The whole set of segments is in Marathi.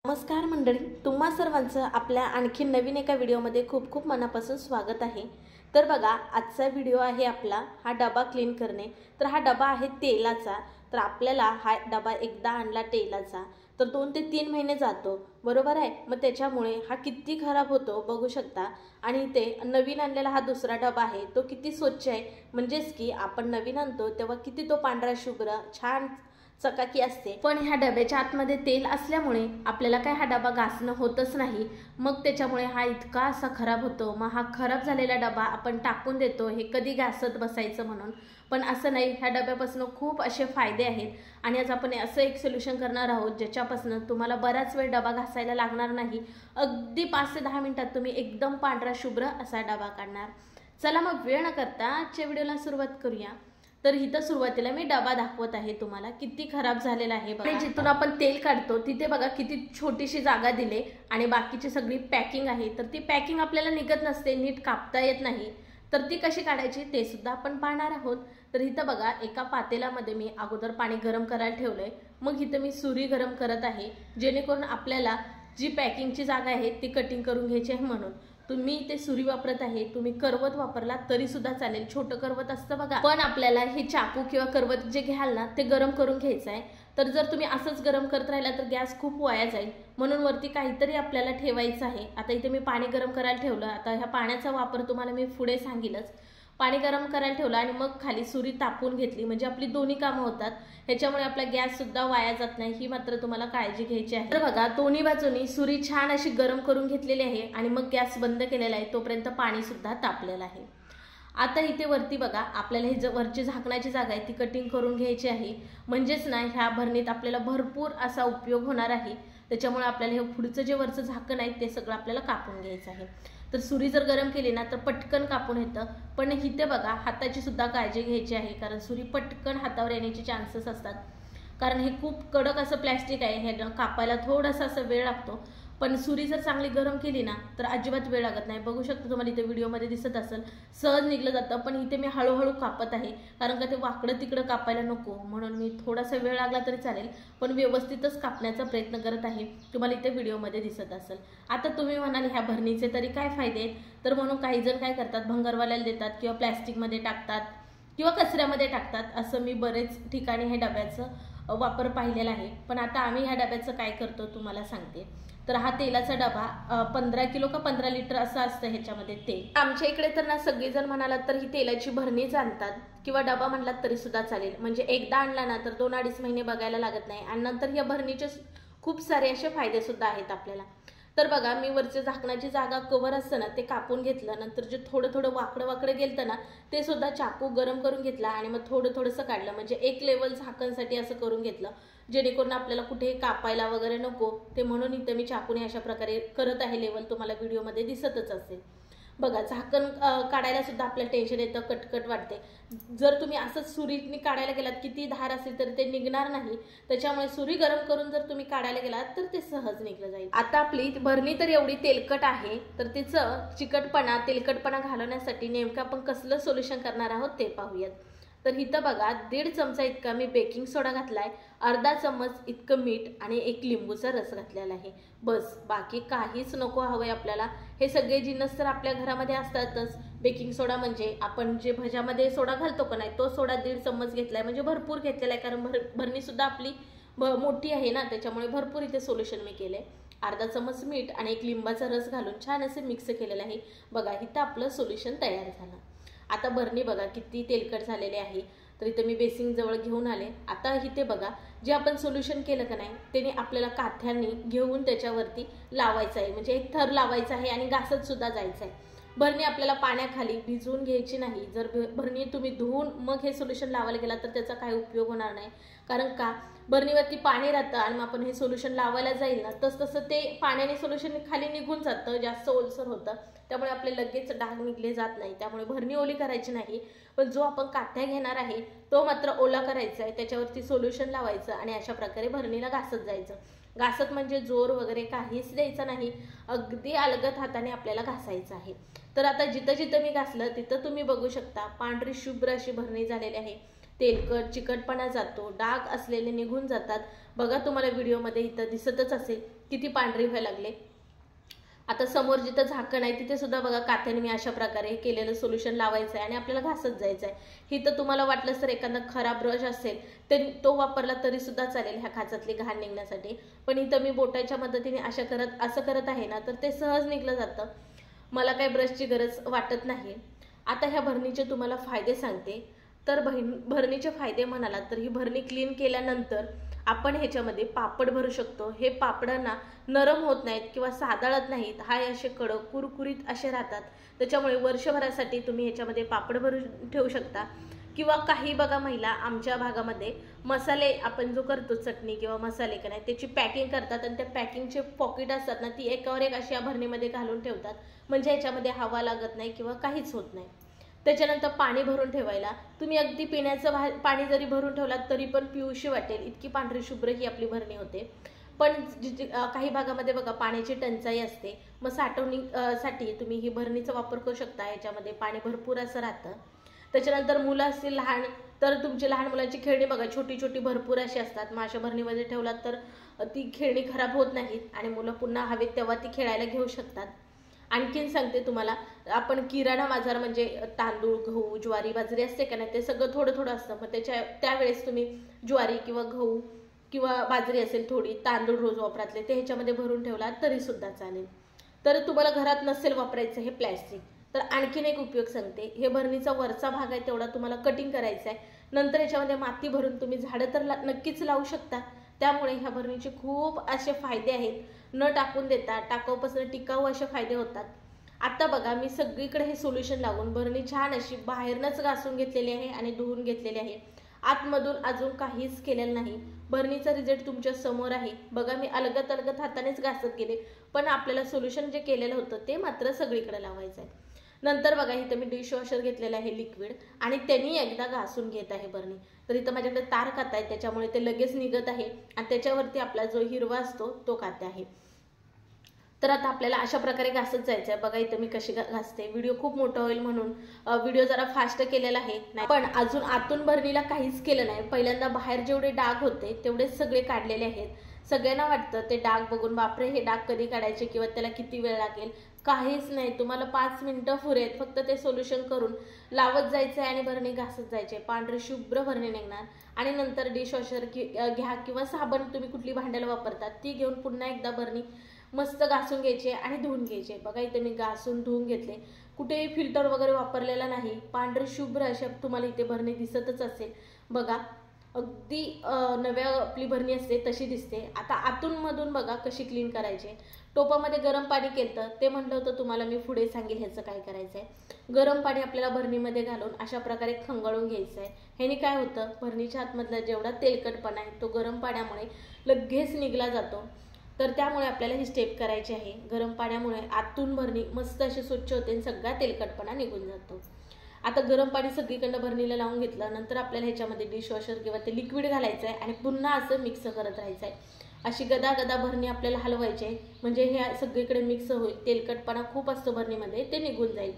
नमस्कार मंडळी, तुम्हा सर्वांचं आपल्या आणखी नवीन एका व्हिडिओमध्ये खूप खूप मनापासून स्वागत आहे। तर बघा, आजचा व्हिडिओ आहे आपला हा डबा क्लीन करणे। तर हा डबा आहे तेलाचा। तर आपल्याला हा डबा एकदा आणला तेलाचा तर 2 ते 3 महिने जातो, बरोबर आहे। मग त्याच्यामुळे हा किती खराब होतो बघू शकता। आणि ते नवीन आणलेला हा दुसरा डबा आहे तो किती स्वच्छ आहे, म्हणजेच की आपण नवीन आणतो तेव्हा किती तो पांढरा शुभ्र छान चकाकी असते। पण ह्या डब्याच्या आतमध्ये तेल असल्यामुळे आपल्याला काय हा डबा घासणं होतच नाही। मग त्याच्यामुळे हा इतका असा खराब होतो। मग हा खराब झालेला डबा आपण टाकून देतो, हे कधी घासत बसायचं म्हणून। पण असं नाही, ह्या डब्यापासून खूप असे फायदे आहेत आणि आज आपण असं एक सोल्युशन करणार आहोत ज्याच्यापासून तुम्हाला बराच वेळ डबा घासायला लागणार नाही। अगदी 5 ते 10 मिनिटात तुम्ही एकदम पांढरा शुभ्र असा डबा काढणार। चला मग वेळ न करता आजच्या व्हिडिओला सुरुवात करूया। तर इथं सुरुवातीला मी डबा दाखवत आहे तुम्हाला किती खराब झालेला आहे बघा। जिथून आपण तेल काढतो तिथे बघा किती छोटीशी जागा दिले आणि बाकीची सगळी पॅकिंग आहे। तर ती पॅकिंग आपल्याला निघत नसते, नीट कापता येत नाही। तर ती कशी काढायची ते सुद्धा आपण पाहणार आहोत। तर इथं बघा एका पातेल्यामध्ये मी अगोदर पाणी गरम करायला ठेवलंय। मग इथं मी सुरी गरम करत आहे जेणेकरून आपल्याला जी पॅकिंगची जागा आहे ती कटिंग करून घ्यायची आहे म्हणून। तुम्ही ते सुरी वापरत आहे, तुम्ही करवत वापरला तरी सुद्धा चालेल, छोटं करवत असतं बघा। पण आपल्याला हे चाकू किंवा करवत जे घ्याल ना ते गरम करून घ्यायचं आहे। तर जर तुम्ही असंच गरम करत राहिला तर गॅस खूप वाया जाईल, म्हणून वरती काहीतरी आपल्याला ठेवायचं आहे। आता इथे मी पाणी गरम करायला ठेवलं। आता ह्या पाण्याचा वापर तुम्हाला मी पुढे सांगेलच। पाणी गरम करायला ठेवलं आणि मग खाली सुरी तापवून घेतली, म्हणजे आपली दोन्ही कामं होतात। ह्याच्यामुळे आपला गॅस सुद्धा वाया जात नाही, ही मात्र तुम्हाला काळजी घ्यायची आहे। तर बघा दोन्ही बाजूनी सुरी छान अशी गरम करून घेतलेली आहे आणि मग गॅस बंद केलेला आहे, तोपर्यंत पाणी सुद्धा तापलेलं आहे। आता इथे वरती बघा आपल्याला ही वरची झाकण्याची जागा आहे ती कटिंग करून घ्यायची आहे, म्हणजेच ना ह्या भरणीत आपल्याला भरपूर असा उपयोग होणार आहे। त्याच्यामुळे आपल्याला हे पुढचं जे वरचं झाकण आहे ते सगळं आपल्याला कापून घ्यायचं आहे। तर सुरी जर गरम केली ना तर पटकन कापून येतं, पण इथे बघा हाताची सुद्धा काळजी घ्यायची आहे, कारण सुरी पटकन हातावर येण्याचे चान्सेस असतात। कारण हे खूप कडक असं प्लॅस्टिक आहे, हे कापायला थोडासा असं वेळ लागतो। पण सुरी जर चांगली गरम केली ना तर अजिबात वेळ लागत नाही। बघू शकता तुम्हाला इथे व्हिडिओमध्ये दिसत असेल, सहज निघलं जातं। पण इथे मी हळूहळू कापत आहे, कारण का ते वाकडं तिकडं कापायला नको, म्हणून मी थोडासा वेळ लागला तरी चालेल पण व्यवस्थितच कापण्याचा प्रयत्न करत आहे। तुम्हाला इथे व्हिडिओमध्ये दिसत असेल। आता तुम्ही म्हणाल ह्या भरणीचे तरी काय फायदे आहेत, तर म्हणून काही जण काय करतात, भंगारवाल्याला देतात किंवा प्लॅस्टिकमध्ये टाकतात किंवा कचऱ्यामध्ये टाकतात। असं मी बरेच ठिकाणी हे डब्याचं वापर पाहिलेला आहे। पण आता आम्ही ह्या डब्याचं काय करतो तुम्हाला सांगते। तर हा तेलाचा डबा 15 किलो का 15 लिटर असं असतं ह्याच्यामध्ये तेल। आमच्या इकडे तर ना सगळेजण म्हणालात तर ही तेलाची भरणीच आणतात किंवा डबा म्हणलात तरी सुद्धा चालेल, म्हणजे एकदा आणला ना तर 2-2.5 महिने बघायला लागत नाही। आणि नंतर या भरणीचे खूप सारे असे फायदे सुद्धा आहेत आपल्याला। तर बघा मी वरच्या झाकणाची जागा कव्हर असतं ना ते कापून घेतलं, नंतर जे थोडं थोडं वाकडं वाकडं गेलतं ना ते सुद्धा चाकू गरम करून घेतला आणि मग थोडं थोडंसं काढलं, म्हणजे एक लेवल झाकणसाठी असं करून घेतलं जेणेकरून आपल्याला कुठे कापायला वगैरे नको ते, म्हणून इथे मी चाकूने अशा प्रकारे करत आहे लेवल, तुम्हाला व्हिडिओमध्ये दिसतच असेल। बघा झाकण काढायला सुद्धा आपल्याला टेन्शन येतं, कटकट वाटते। जर तुम्ही असंच सुरीने काढायला गेलात किती धार असेल तर ते निघणार नाही, त्याच्यामुळे सुरी गरम करून जर तुम्ही काढायला गेलात तर ते सहज निघलं जाईल। आता आपली भरणी तर एवढी तेलकट आहे, तर तिचं चिकटपणा तेलकटपणा घालवण्यासाठी नेमकं आपण कसलं सोल्युशन करणार आहोत ते पाहूयात। तर इथं बघा 1.5 चमचा इतका मी बेकिंग सोडा घातलाय, अर्धा चम्मच इतकं मीठ आणि 1 लिंबूचा रस घातलेला आहे। बस, बाकी काहीच नको हवंय आपल्याला। हे सगळे जिन्नस तर आपल्या घरामध्ये असतातच। बेकिंग सोडा म्हणजे आपण जे भज्यामध्ये सोडा घालतो का नाही तो सोडा 1.5 चम्मच घेतलाय, म्हणजे भरपूर घेतलेला आहे, कारण भरणी सुद्धा आपली मोठी आहे ना, त्याच्यामुळे भरपूर इथे सोल्युशन मी केलंय। अर्धा चम्मच मीठ आणि 1 लिंबाचा रस घालून छान असे मिक्स केलेलं आहे। बघा इथं आपलं सोल्युशन तयार झालं। आता भरणी बघा किती तेलकट झालेले आहे, तर इथे मी बेसिंग जवळ घेऊन आले। आता इथे बघा जे आपण सोल्युशन केलं का नाही त्याने आपल्याला काथ्यांनी घेऊन त्याच्यावरती लावायचं आहे, म्हणजे एक थर लावायचा आहे आणि घासत सुद्धा जायचं आहे। भरणी आपल्याला पाण्याखाली भिजवून घ्यायची नाही। जर भरणी तुम्ही धुवून मग हे सोल्युशन लावायला गेला तर त्याचा काही उपयोग होणार नाही, कारण का भरणीवरती पाणी राहतं आणि मग आपण हे सोल्युशन लावायला जाईल ना तसं ते पाण्याने सोल्युशन खाली निघून जातं, जास्त ओलसर होतं, त्यामुळे आपले लगेच डाग निघले जात नाही। त्यामुळे भरणी ओली करायची नाही, पण जो आपण काथ्या घेणार आहे तो मात्र ओला करायचा आहे, त्याच्यावरती सोल्युशन लावायचं आणि अशा प्रकारे भरणीला घासत जायचं। घासत म्हणजे जोर वगैरे काहीच द्यायचा नाही, अगदी अलगद हाताने आपल्याला घासायचं आहे। तर आता जिथं जिथं मी घासलं तिथं तुम्ही बघू शकता पांढरी शुभ्र अशी भरणी झालेली आहे। तेलकट चिकटपणा जातो, डाग असलेले निघून जातात। बघा तुम्हाला व्हिडिओमध्ये इथं दिसतच असेल किती पांढरी व्हायला लागले। आता समोर जिथं झाकण आहे तिथे सुद्धा बघा काथ्याने मी अशा प्रकारे केलेलं सोल्युशन लावायचं आहे आणि आपल्याला घासत जायचं आहे। ही तर तुम्हाला वाटलं तर एखादा खराब ब्रश असेल तर तो वापरला तरी सुद्धा चालेल ह्या खाचातली घाण निघण्यासाठी, पण इथं मी बोटाच्या मदतीने असं करत आहे ना, तर ते सहज निघलं जातं, मला काही ब्रशची गरज वाटत नाही। आता ह्या भरणीचे तुम्हाला फायदे सांगते। तर भरणीचे फायदे म्हणाला तर ही भरणी क्लीन केल्यानंतर आपण ह्याच्यामध्ये पापड भरू शकतो। हे पापडांना नरम होत नाहीत किंवा सादळत नाहीत, हाय असे कडक कुरकुरीत असे राहतात। त्याच्यामुळे वर्षभरासाठी तुम्ही ह्याच्यामध्ये पापड भरून ठेवू शकता। किंवा काही बघा महिला आमच्या भागामध्ये मसाले आपण जो करतो चटणी किंवा मसाले का नाही त्याची पॅकिंग करतात आणि त्या पॅकिंगचे पॉकेट असतात ना, ती एकावर एक अशी या भरणीमध्ये घालून ठेवतात, म्हणजे ह्याच्यामध्ये हवा लागत नाही किंवा काहीच होत नाही। त्याच्यानंतर पाणी भरून ठेवायला तुम्ही अगदी पिण्याचं पाणी जरी भरून ठेवलात तरी पण पिऊशी वाटेल, इतकी पांढरी शुभ्र ही आपली भरणी होते। पण काही भागामध्ये बघा पाण्याची टंचाई असते, मग साठवणीसाठी तुम्ही ही भरणीचा वापर करू शकता। याच्यामध्ये पाणी भरपूर असं राहतं। त्याच्यानंतर मुलं असतील लहान तर तुमची लहान मुलांची खेळणी बघा छोटी छोटी भरपूर अशी असतात, मग अशा भरणीमध्ये ठेवलात तर ती खेळणी खराब होत नाहीत आणि मुलं पुन्हा हवेत तेव्हा ती खेळायला घेऊ शकतात। आणखीन सांगते तुम्हाला, आपण किराणा बाजार म्हणजे तांदूळ गहू ज्वारी बाजरी असते का नाही ते सगळं थोडं थोडं असतं, मग त्यावेळेस तुम्ही ज्वारी किंवा गहू किंवा बाजरी असेल थोडी, तांदूळ रोज वापरातले ते ह्याच्यामध्ये भरून ठेवला तरी सुद्धा चालेल। तर तुम्हाला घरात नसेल वापरायचं हे प्लॅस्टिक तर आणखीन एक उपयोग सांगते। हे भरणीचा वरचा भाग आहे तेवढा तुम्हाला कटिंग करायचा आहे, नंतर याच्यामध्ये माती भरून तुम्ही झाडं तर नक्कीच लावू शकता। त्यामुळे ह्या भरणीचे खूप असे फायदे आहेत, न टाकून देता टाकाऊपासून टिकाऊ असे फायदे होतात। आता बघा मी सगळीकडे हे सोल्युशन लावून भरणी छान अशी बाहेरनच घासून घेतलेली आहे आणि धुवून घेतलेली आहे, आतमधून अजून काहीच केलेलं नाही। भरणीचा रिझल्ट तुमच्या समोर आहे बघा, मी अलगत हातानेच घासत गेले, पण आपल्याला सोल्युशन जे केलेलं होतं ते मात्र सगळीकडे लावायचं आहे। नंतर बघा इथं मी डिशवॉशर घेतलेलं आहे लिक्विड आणि त्यांनी एकदा घासून घेत आहे भरणी। तर इथं माझ्याकडे तार काथा आहे त्याच्यामुळे ते लगेच निघत आहे आणि त्याच्यावरती आपला जो हिरवा असतो तो काथा आहे। तर आता आपल्याला अशा प्रकारे घासत जायचं आहे बघा, इथं मी कशी घासते। व्हिडिओ खूप मोठा होईल म्हणून व्हिडिओ जरा फास्ट केलेला आहे, पण अजून आतून भरणीला काहीच केलं नाही। पहिल्यांदा बाहेर जेवढे डाग होते तेवढेच सगळे काढलेले आहेत। सगळ्यांना वाटतं ते डाग बघून बापरे हे डाग कधी काढायचे किंवा त्याला किती वेळ लागेल, काहीच नाही, तुम्हाला 5 मिनिटं पुरेत। फक्त ते सोल्युशन करून लावत जायचं आहे आणि भरणी घासत जायचे, पांढरी शुभ्र भरणी निघणार। आणि नंतर डिशवॉशर घ्या किंवा साबण तुम्ही कुठली भांड्याला वापरतात ती घेऊन पुन्हा एकदा भरणी मस्त घासून घ्यायचे आणि धुवून घ्यायचे। बघा इथे मी घासून धुवून घेतले, कुठेही फिल्टर वगैरे वापरलेला नाही, पांढरी शुभ्र अशी तुम्हाला इथे भरणी दिसतच असेल बघा, अगदी नव्या आपली भरणी असते तशी दिसते। आता आतून मधून बघा कशी क्लीन करायचे। टोपामध्ये गरम पाणी केलं ते म्हटलं होतं तुम्हाला मी पुढे सांगेल ह्याचं काय करायचं आहे। गरम पाणी आपल्याला भरणीमध्ये घालून अशा प्रकारे खंगाळून घ्यायचं आहे। ह्याने काय होतं, भरणीच्या आतमधला जेवढा तेलकटपणा आहे तो गरम पाण्यामुळे लगेच निघला जातो। तर त्यामुळे आपल्याला ही स्टेप करायची आहे। गरम पाण्यामुळे आतून भरणी मस्त अशी स्वच्छ होते आणि सगळा तेलकटपणा निघून जातो। आता गरम पाणी सगळीकडनं भरणीला लावून घेतलं नंतर आपल्याला ह्याच्यामध्ये डिशवॉशर किंवा ते लिक्विड घालायचं आहे आणि पुन्हा असं मिक्स करत राहायचं आहे। अशी गदा भरणी आपल्याला हलवायची आहे, म्हणजे हे सगळीकडे मिक्स होईल, तेलकटपणा खूप असतो भरणीमध्ये ते निघून जाईल।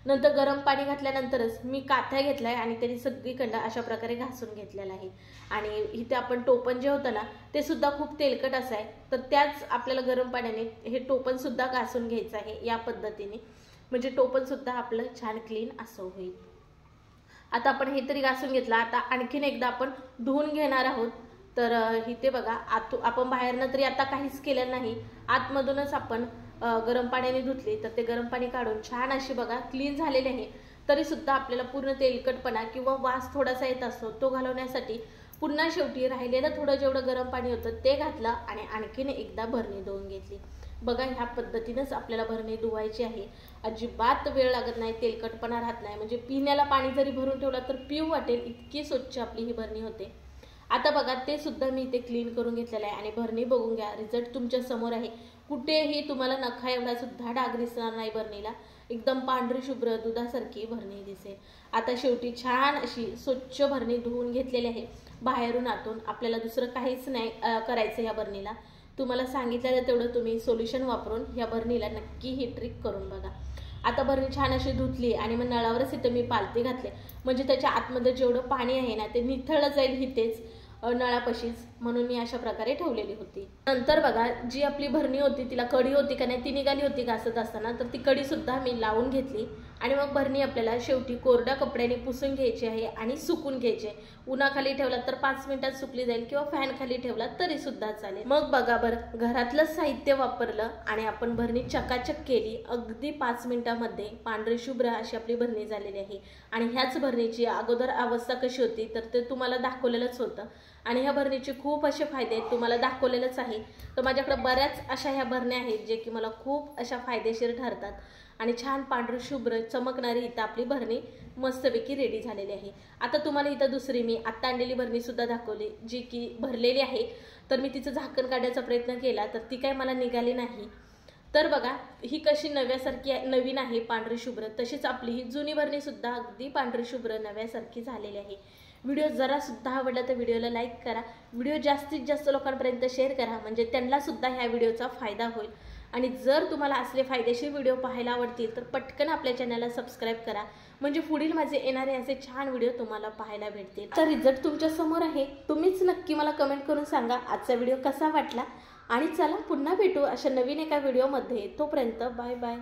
नंतर गरम पाणी घातल्यानंतरच मी काथ्या घेतलाय आणि त्यांनी सगळीकडं अशा प्रकारे घासून घेतलेला आहे। आणि इथे आपण टोपण जे होतं ना ते सुद्धा खूप तेलकट असं आहे, तर त्याच आपल्याला गरम पाण्याने हे टोपण सुद्धा घासून घ्यायचं आहे या पद्धतीने, म्हणजे टोपण सुद्धा आपलं छान क्लीन असं होईल। आता आपण हे तरी घासून घेतलं, आता आणखीन एकदा आपण धुवून घेणार आहोत। तर इथे बघा आपण बाहेरनं तरी आता काहीच केलं नाही, आतमधूनच आपण गरम पाण्याने धुतली तर ते गरम पाणी काढून छान अशी बघा क्लीन झालेले आहे। तरी सुद्धा आपल्याला पूर्ण तेलकटपणा किंवा वास थोडासा येत असतो तो घालवण्यासाठी पुन्हा शेवटी राहिलेलं थोडं जेवढं गरम पाणी होतं ते घातलं आणि आणखीन एकदा भरणी धुवून घेतली। बघा ह्या पद्धतीनेच आपल्याला भरणी धुवायची आहे, अजिबात वेळ लागत नाही, तेलकटपणा राहत नाही, म्हणजे पिण्याला पाणी जरी भरून ठेवलं तर पिऊ वाटेल इतकी स्वच्छ आपली ही भरणी होते। आता बघा ते सुद्धा मी इथे क्लीन करून घेतलेलं आहे आणि भरणी बघून घ्या, रिझल्ट तुमच्या समोर आहे। कुठेही तुम्हाला नखा एवढा सुद्धा डाग दिसणार नाही भरणीला, एकदम पांढरी शुभ्र दुधासारखी भरणी दिसेल। आता शेवटी छान अशी स्वच्छ भरणी धुवून घेतलेली आहे बाहेरून आतून, आपल्याला दुसरं काहीच नाही करायचं या भरणीला। तुम्हाला सांगितलेलं तेवढं तुम्ही सोल्युशन वापरून या भरणीला नक्की ही ट्रिक करून बघा। आता भरणी छान अशी धुतली आणि मग नळावरच इथं मी पालथी घातले, म्हणजे त्याच्या आतमध्ये जेवढं पाणी आहे ना ते निथळलं जाईल इथेच नळापाशीच, म्हणून मी अशा प्रकारे ठेवलेली होती। नंतर बघा जी आपली भरणी होती तिला कडी होती का नाही ती निघाली होती घासत असताना, तर ती कडी सुद्धा मी लावून घेतली आणि मग भरणी आपल्याला शेवटी कोरड्या कपड्याने पुसून घ्यायची आहे आणि सुकून घ्यायची आहे। उन्हाखाली ठेवला तर 5 मिनिटात सुकली जाईल किंवा फॅन खाली ठेवला तरी सुद्धा चालेल। मग बघा बरं घरातलं साहित्य वापरलं आणि आपण भरणी चकाचक केली। अगदी 5 मिनिटांमध्ये पांढरी शुभ्र अशी आपली भरणी झालेली आहे। आणि ह्याच भरणीची अगोदर अवस्था कशी होती तर ते तुम्हाला दाखवलेलंच होतं आणि ह्या भरणीचे खूप असे फायदे आहेत, तुम्हाला दाखवलेलंच आहे। तर माझ्याकडे बऱ्याच अशा ह्या भरण्या आहेत जे की मला खूप अशा फायदेशीर ठरतात आणि छान पांढरी शुभ्र चमकणारी इथं आपली भरणी मस्तपैकी रेडी झालेली आहे। आता तुम्हाला इथं दुसरी मी आत्ता आणलेली भरणी सुद्धा दाखवली जी की भरलेली आहे। तर मी तिचं झाकण काढण्याचा प्रयत्न केला तर ती काय मला निघाली नाही। तर बघा ही कशी नव्यासारखी नवीन आहे पांढरी शुभ्र, तशीच आपली ही जुनी भरणी सुद्धा अगदी पांढरी शुभ्र नव्यासारखी झालेली आहे। व्हिडिओ जरा सुद्धा आवडला तर व्हिडिओला लाईक करा, व्हिडिओ जास्तीत जास्त लोकांपर्यंत शेअर करा म्हणजे त्यांना सुद्धा ह्या व्हिडिओचा फायदा होईल। आणि जर तुम्हाला असले फायदेशीर व्हिडिओ पाहायला आवडतील तर पटकन आपल्या चॅनलला सबस्क्राईब करा म्हणजे पुढील माझे येणारे असे छान व्हिडिओ तुम्हाला पाहायला भेटतील। तर रिझल्ट तुमच्या समोर आहे, तुम्हीच नक्की मला कमेंट करून सांगा आजचा व्हिडिओ कसा वाटला। आणि चला पुन्हा भेटू अशा नवीन एका व्हिडिओमध्ये, तोपर्यंत बाय बाय।